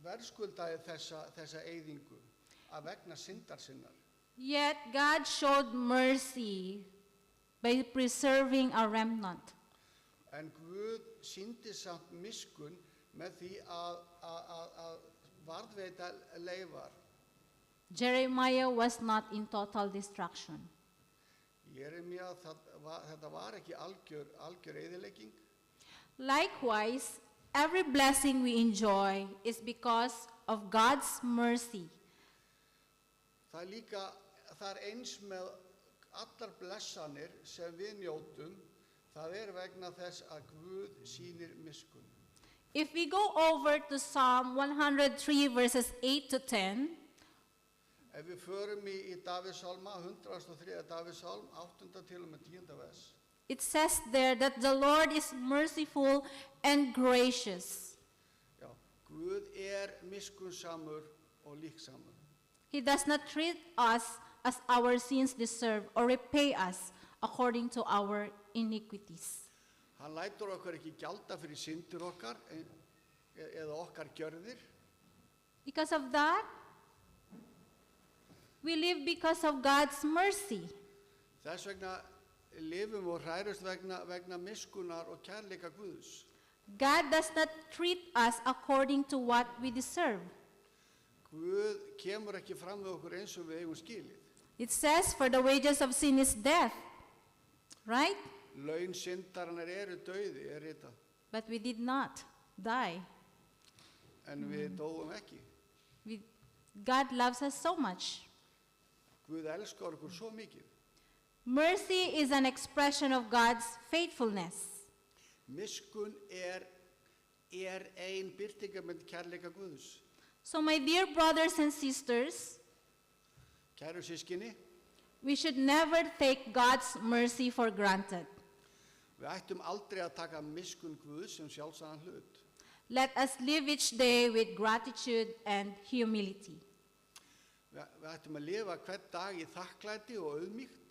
C: verðskuldaði þessa eyðingu að vegna syndar sinnar.
A: Yet God showed mercy by preserving a remnant.
C: En Guð sýndi samt miskun með því að varðveita leifar.
A: Jeremiah was not in total destruction.
C: Jeremía, þetta var ekki algjör eyðilegging.
A: Likewise, every blessing we enjoy is because of God's mercy.
C: Það eins með allar blessanir sem við njótum, það vegna þess að Guð sýnir miskun.
A: If we go over to Psalm 103 verses 8 to 10,
C: Ef við förum í Davíðsálma, 103. Davíðsálm, 8. til og með 10. vers.
A: it says there that the Lord is merciful and gracious.
C: Já, Guð miskunnsamur og líksamur.
A: He does not treat us as our sins deserve or repay us according to our iniquities.
C: Hann lætur okkur ekki gjalda fyrir syndir okkar eða okkar gjörðir.
A: Because of that, we live because of God's mercy.
C: Þess vegna lifum og hrærust vegna miskunnar og kærleika Guðs.
A: God does not treat us according to what we deserve.
C: Guð kemur ekki fram við okkur eins og við eigum skilið.
A: It says, for the wages of sin is death, right?
C: Laun syndarinnar dauði, ritað.
A: But we did not die.
C: En við dóum ekki.
A: God loves us so much.
C: Guð elskar okkur svo mikið.
A: Mercy is an expression of God's faithfulness.
C: Miskun ein birtingarmynd kærleika Guðs.
A: So my dear brothers and sisters,
C: Kæru systkini,
A: we should never take God's mercy for granted.
C: við ættum aldrei að taka miskun Guðs sem sjálfsagðan hlut.
A: Let us live each day with gratitude and humility.
C: Við ættum að lifa hvern dag í þakklæti og auðmýkt.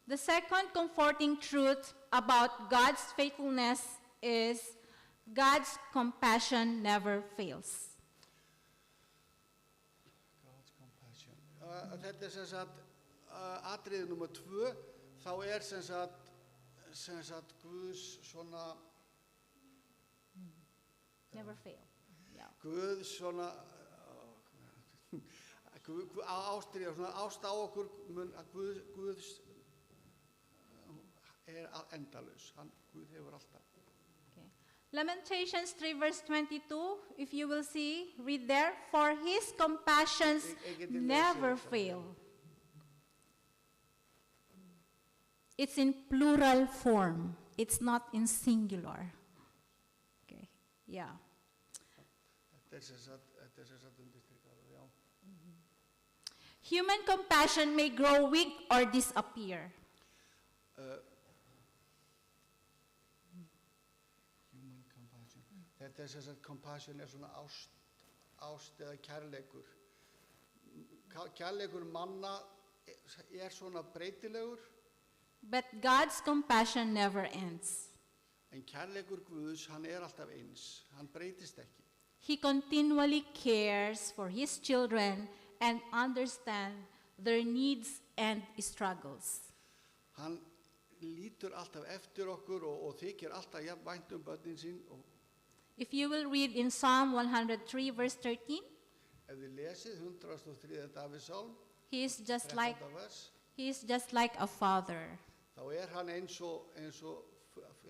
A: The second comforting truth about God's faithfulness is God's compassion never fails.
C: God's compassion. Þetta sem sagt atriði nummer 2, þá sem sagt Guðs svona
A: Never fail. Yeah.
C: Guðs svona ástríða, svona ást á okkur Guðs endalaus. Guð hefur alltaf.
A: Okay. Lamentations 3 verse 22, if you will see, read there, for his compassions never fail. It's in plural form. It's not in singular. Okay. Yeah.
C: Þetta sem sagt undirstrikað, já.
A: Human compassion may grow weak or disappear.
C: Human compassion. Þetta er sem sagt, compassion er svona ást eða kærleikur. Kærleikur manna er svona breytilegur,
A: But God's compassion never ends.
C: en kærleikur Guðs, hann er alltaf eins. Hann breytist ekki.
A: He continually cares for his children and understands their needs and struggles.
C: Hann lítur alltaf eftir okkur og þykir alltaf jafn vænt börnin sín og
A: If you will read in Psalm 103, verse 13,
C: ef þið lesið 103. Davíðsálm,
A: he is just
C: 13.
A: like,
C: vers,
A: he is just like a father
C: þá er hann eins og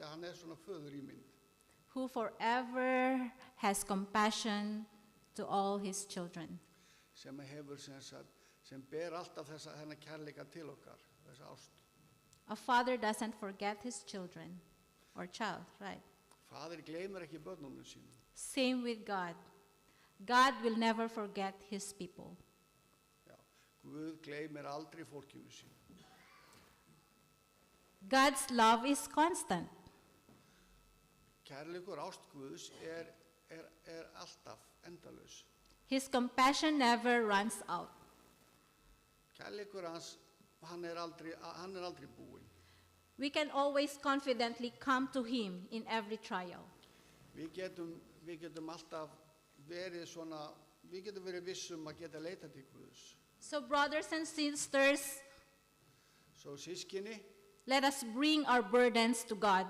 C: hann er svona föður í mynd.
A: who forever has compassion to all his children.
C: Sem hefur sem ber alltaf þennan kærleika til okkar, þessa ást.
A: A father doesn't forget his children or child, right?
C: Faðir gleymir ekki börnunum sínum.
A: Same with God. God will never forget his people.
C: Já. Guð gleymir aldrei fólkinu sínu.
A: God's love is constant.
C: Kærleikur ást Guðs er alltaf endalaus.
A: His compassion never runs out.
C: Kærleikur hans, hann er aldrei búinn.
A: We can always confidently come to him in every trial.
C: Við getum alltaf verið svona, við getum verið vissum að geta leita til Guðs.
A: So brothers and sisters,
C: Svo sískinni,
A: let us bring our burdens to God,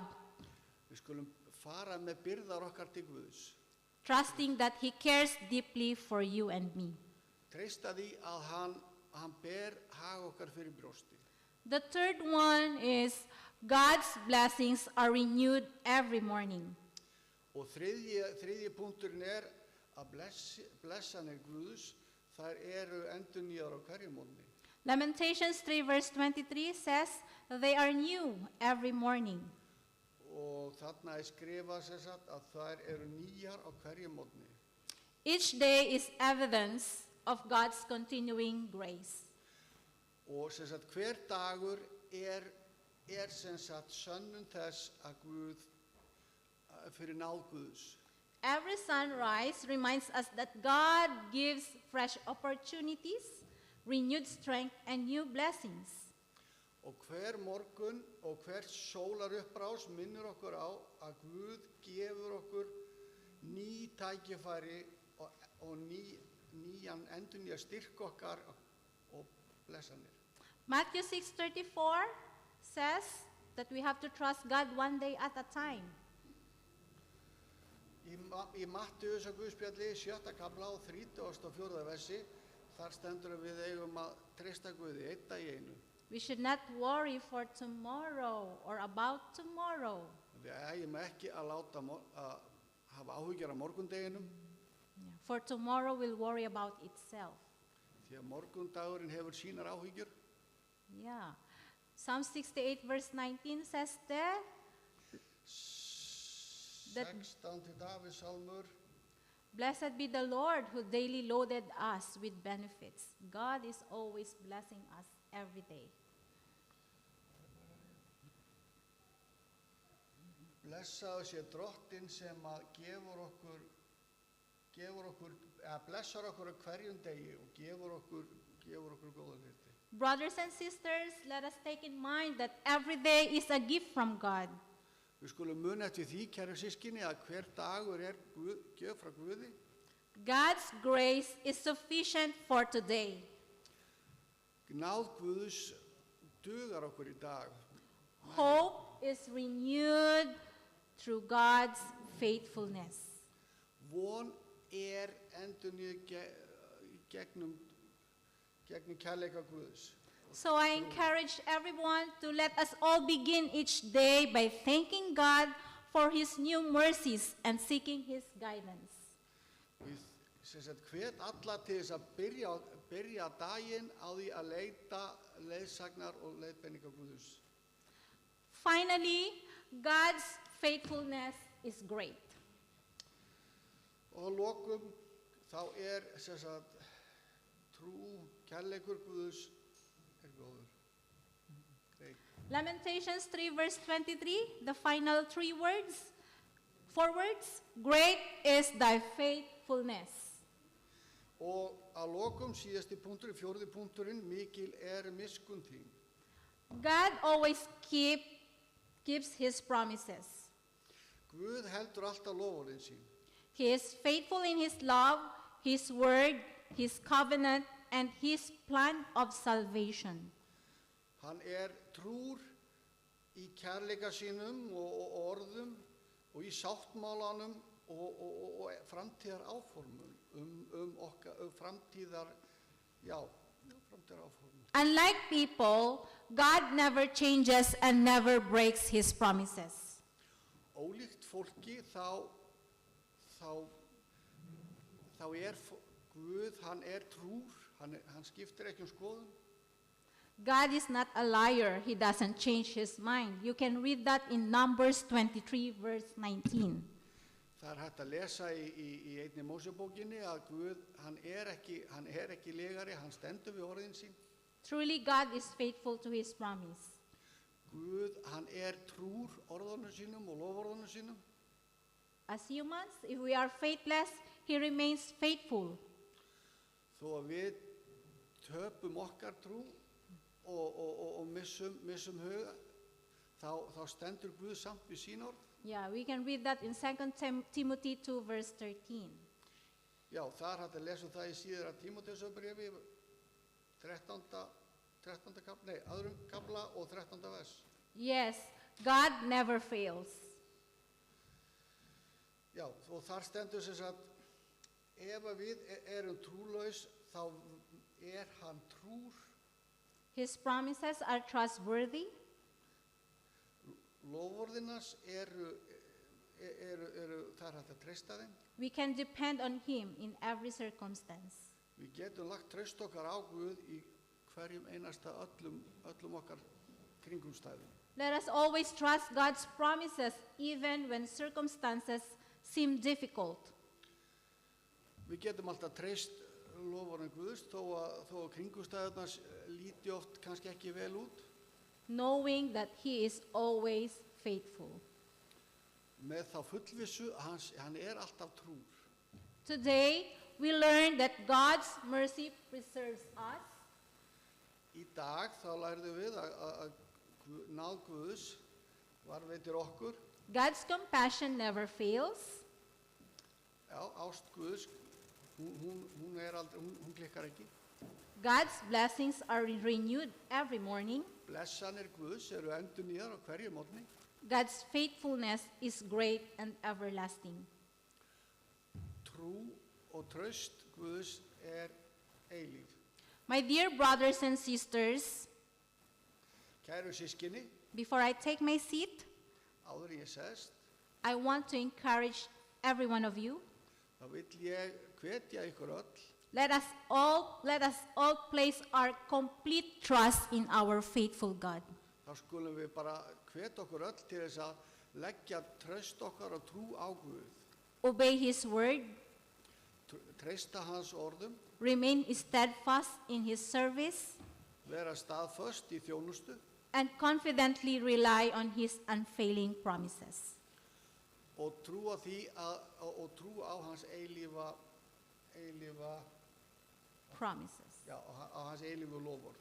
C: við skulum fara með byrðar okkar til Guðs.
A: trusting that he cares deeply for you and me.
C: Treysta því að hann ber hag okkar fyrir brjósti.
A: The third one is God's blessings are renewed every morning.
C: Og þriðji punkturinn er að blessanir Guðs, þær eru endurnýjar á hverjum morgni.
A: Lamentations 3 verse 23 says, they are new every morning.
C: Og þarna er skrifað sem sagt að þær eru nýjar á hverjum morgni.
A: Each day is evidence of God's continuing grace.
C: Og sem sagt hver dagur er sem sagt sönnun þess að Guð fyrir náð Guðs.
A: Every sunrise reminds us that God gives fresh opportunities, renewed strength, and new blessings.
C: Og hver morgun og hver sólaruppbrás minnir okkur á að Guð gefur okkur ný tækifæri og nýjan endurnýja styrk okkar og blessanir.
A: Matthew 6:34 says that we have to trust God one day at a time.
C: Í Mattheus að Guðspjalli 7. kafla og 34. versi, þar stendur að við eigum að treysta Guði einn dag í einu.
A: We should not worry for tomorrow or about tomorrow.
C: Við eigum ekki að hafa áhyggjur af morgundeginum,
A: For tomorrow will worry about itself.
C: því að morgundagurinn hefur sínar áhyggjur.
A: Yeah. Psalm 68 verse 19 says there, That-
C: 16. til Davíðsálmur,
A: blessed be the Lord who daily loaded us with benefits. God is always blessing us every day.
C: blessaður sé Drottinn sem að blessar okkur á hverjum degi og gefur okkur góða hluti.
A: Brothers and sisters, let us take in mind that every day is a gift from God.
C: Við skulum muna eftir því, kæru sískinni, að hver dagur er gjöf frá Guði.
A: God's grace is sufficient for today.
C: Náð Guðs dugar okkur í dag.
A: Hope is renewed through God's faithfulness.
C: Von endurnýjuð gegnum kærleika Guðs.
A: So I encourage everyone to let us all begin each day by thanking God for his new mercies and seeking his guidance.
C: Við sem sagt hvet alla til þess að byrja daginn á því að leita leiðsagnar og leiðbeininga Guðs.
A: Finally, God's faithfulness is great.
C: Og að lokum þá er sem sagt trú, kærleikur Guðs er góður. Great.
A: Lamentations 3 verse 23, the final 4 words. Great is thy faithfulness.
C: Og að lokum síðasti punktur, fjórði punkturinn, mikil er miskunn þín.
A: God always keeps his promises.
C: Guð heldur alltaf loforðin sín.
A: He is faithful in his love, his word, his covenant, and his plan of salvation.
C: Hann trúr í kærleika sínum og orðum og í sáttmálanum og framtíðar áformum okkar, framtíðar áformum.
A: Unlike people, God never changes and never breaks his promises.
C: Ólíkt fólki þá Guð, hann trúr, hann skiptir ekki skoðun.
A: God is not a liar. He doesn't change his mind. You can read that in Numbers 23 verse 19.
C: Það hægt að lesa í einni Mósebókinni að Guð, hann ekki legari, hann stendur við orðin sín.
A: Truly, God is faithful to his promise.
C: Guð, hann trúr orðunum sínum og loforðunum sínum.
A: As humans, if we are faithless, he remains faithful.
C: Þó að við töpum okkar trú og missum huga, þá stendur Guð samt við sín orð.
A: Yeah, we can read that in 2 Timothy 2 verse 13.
C: Já, þar hægt að lesa það í síðara Tímóteusarbréfi, 2. kafla og 13. vers.
A: Yes, God never fails.
C: Já, og þar stendur sem sagt, ef að við erum trúlaus, þá hann trúr.
A: His promises are trustworthy.
C: Loforðinas þar hægt að treysta þeim.
A: We can depend on him in every circumstance.
C: Við getum lagt traust okkar á Guð í hverjum einasta öllum okkar kringumstæðum.
A: Let us always trust God's promises even when circumstances seem difficult.
C: Við getum alltaf treyst loforðin Guðs þó að kringumstæðurnar líti oft kannski ekki vel út.
A: Knowing that he is always faithful.
C: Með þá fullvissu að hann alltaf trúr.
A: Today, we learn that God's mercy preserves us.
C: Í dag þá lærðum við að náð Guðs varveitir okkur.
A: God's compassion never fails.
C: Já, ást Guðs, hún klikkar ekki.
A: God's blessings are renewed every morning.
C: Blessanir Guðs endurnýjar á hverju morgni.
A: God's faithfulness is great and everlasting.
C: Trú og traust Guðs eilíf.
A: My dear brothers and sisters,
C: Kæru systkini,
A: before I take my seat,
C: áður en ég sest,
A: I want to encourage every one of you.
C: þá vill ég hvetja ykkur öll.
A: Let us all place our complete trust in our faithful God.
C: Þá skulum við bara hvetja okkur öll til þess að leggja traust okkar og trú á Guð.
A: Obey his word,
C: Treysta hans orðum,
A: remain steadfast in his service,
C: vera staðföst í þjónustu
A: and confidently rely on his unfailing promises.
C: og trúa á hans eilífa
A: Promises.
C: á hans eilífu loforð.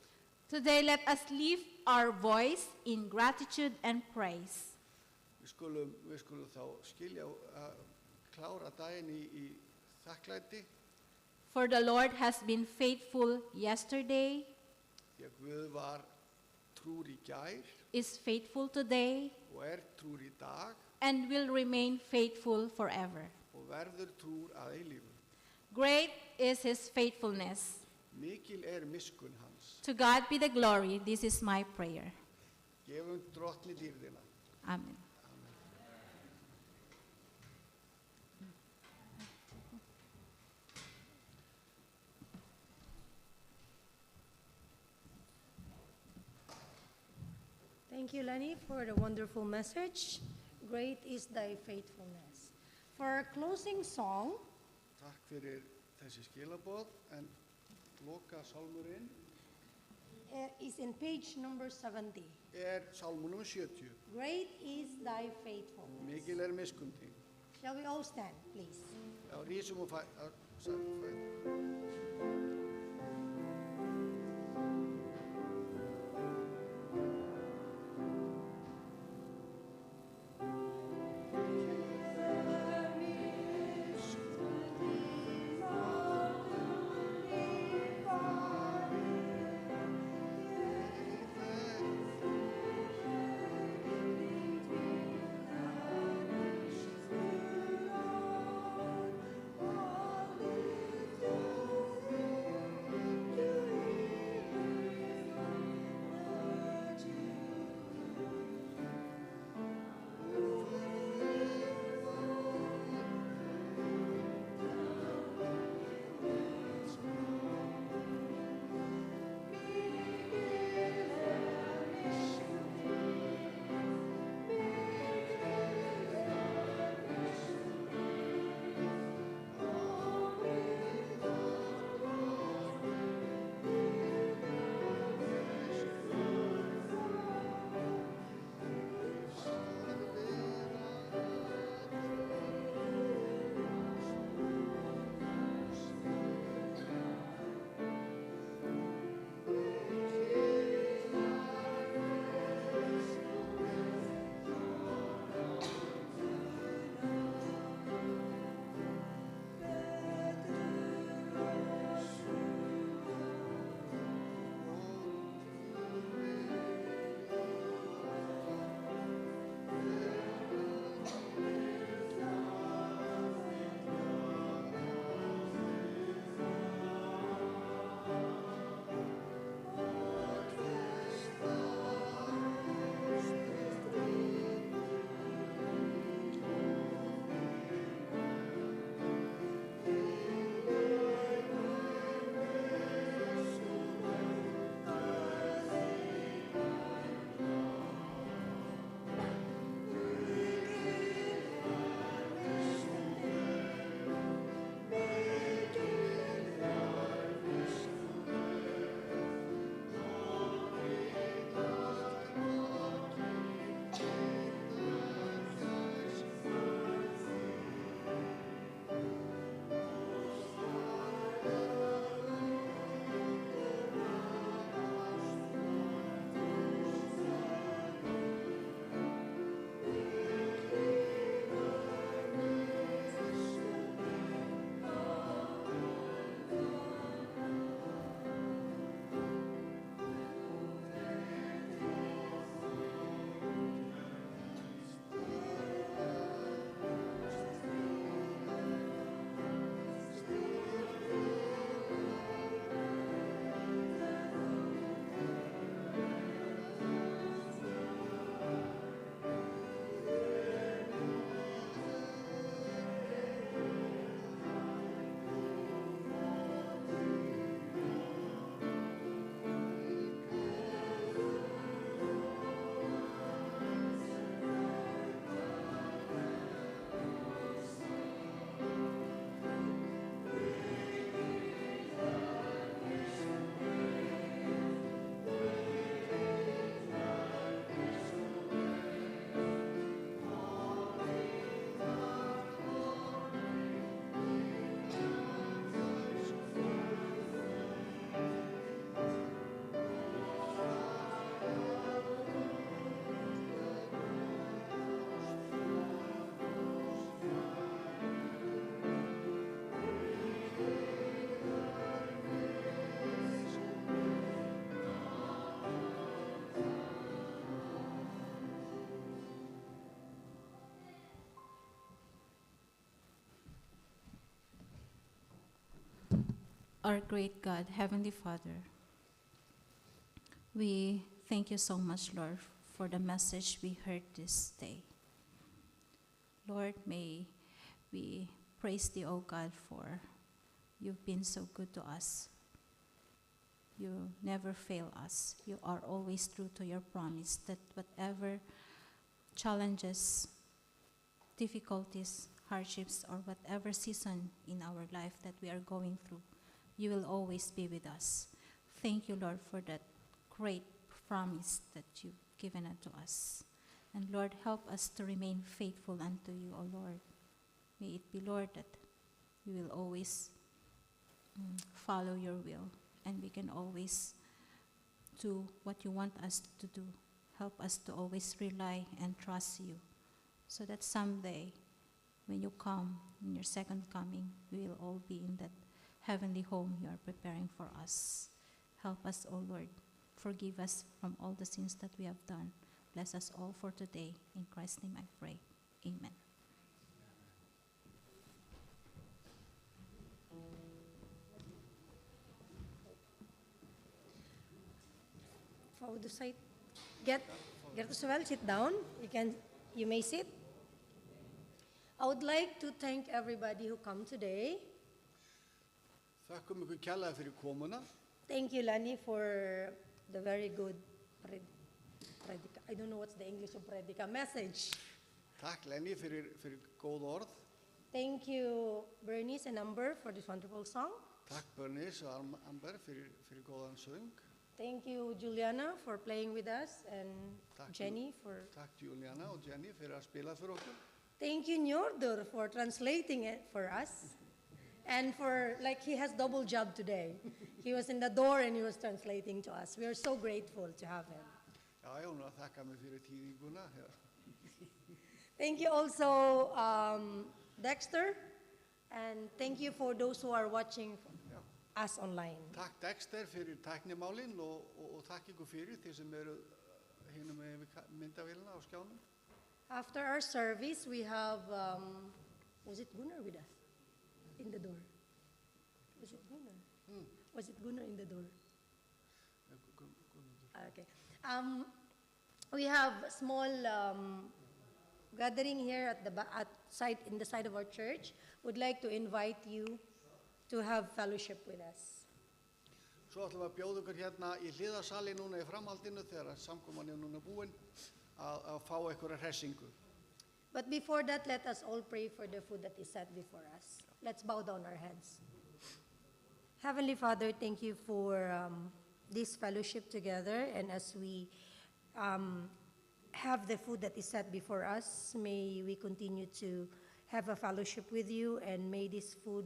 A: Today, let us lift our voice in gratitude and praise.
C: Við skulum þá skilja klára daginn í þakklæti,
A: For the Lord has been faithful yesterday,
C: því að Guð var trúr í gær
A: is faithful today,
C: og trúr í dag
A: and will remain faithful forever.
C: og verður trúr að eilífu.
A: Great is his faithfulness.
C: Mikil miskunn hans.
A: To God be the glory. This is my prayer.
C: Gefum drottni dýrðina.
A: Amen.
B: Thank you, Lenny, for the wonderful message. Great is thy faithfulness. For our closing song,
C: Takk fyrir þessi skilaboð, en loka sálmurinn
B: is in page number 70.
C: sálmur nummer 70.
B: Great is thy faithfulness.
C: Mikil miskunn þín.
B: Shall we all stand, please?
C: Já, rísum og
A: Our great God, Heavenly Father, we thank you so much, Lord, for the message we heard this day. Lord, may we praise thee, O God, for you've been so good to us. You never fail us. You are always true to your promise that whatever challenges, difficulties, hardships, or whatever season in our life that we are going through, you will always be with us. Thank you, Lord, for that great promise that you've given unto us. And Lord, help us to remain faithful unto you, O Lord. May it be, Lord, that we will always follow your will, and we can always do what you want us to do. Help us to always rely and trust you, so that someday, when you come, in your second coming, we will all be in that heavenly home you are preparing for us. Help us, O Lord. Forgive us from all the sins that we have done. Bless us all for today. In Christ's name I pray. Amen.
B: For the site, get as well, sit down. You may sit. I would like to thank everybody who come today.
C: Þakkum ykkur kærlega fyrir komuna.
B: Thank you, Lani, for the very good predica. I don't know what's the English of predica message.
C: Takk Lenny fyrir góð orð.
B: Thank you, Bernice and Amber, for this wonderful song.
C: Takk Bernice og Amber fyrir góðan söng.
B: Thank you, Juliana, for playing with us, and
C: Takk,
B: Jenny for.
C: Takk Juliana og Jenny fyrir að spila fyrir okkur.
B: Thank you, Njordur, for translating it for us. And for, like, he has double job today. He was in the door and he was translating to us. We are so grateful to have him.
C: Já, hún var að þakka mig fyrir tíðinguna.
B: Thank you also, Dexter, and thank you for those who are watching us online.
C: Takk Dexter fyrir tæknimálin og takk ykkur fyrir þeir sem eru hinum með myndavélina á skjánum.
B: After our service, we have, was it Gunnar with us in the door? Was it Gunnar? Was it Gunnar in the door? Okay. We have a small gathering here at in the side of our church. Would like to invite you to have fellowship with us.
C: Svo ætlum við að bjóða ykkur hérna í hliðarsali núna í framhaldinu þegar samkoman er núna búin að fá ykkur hressingu.
B: But before that, let us all pray for the food that is set before us. Let's bow down our heads. Heavenly Father, thank you for this fellowship together, and as we have the food that is set before us, may we continue to have a fellowship with you, and may this food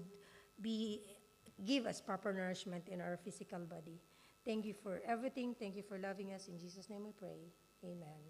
B: give us proper nourishment in our physical body. Thank you for everything. Thank you for loving us. In Jesus' name we pray. Amen.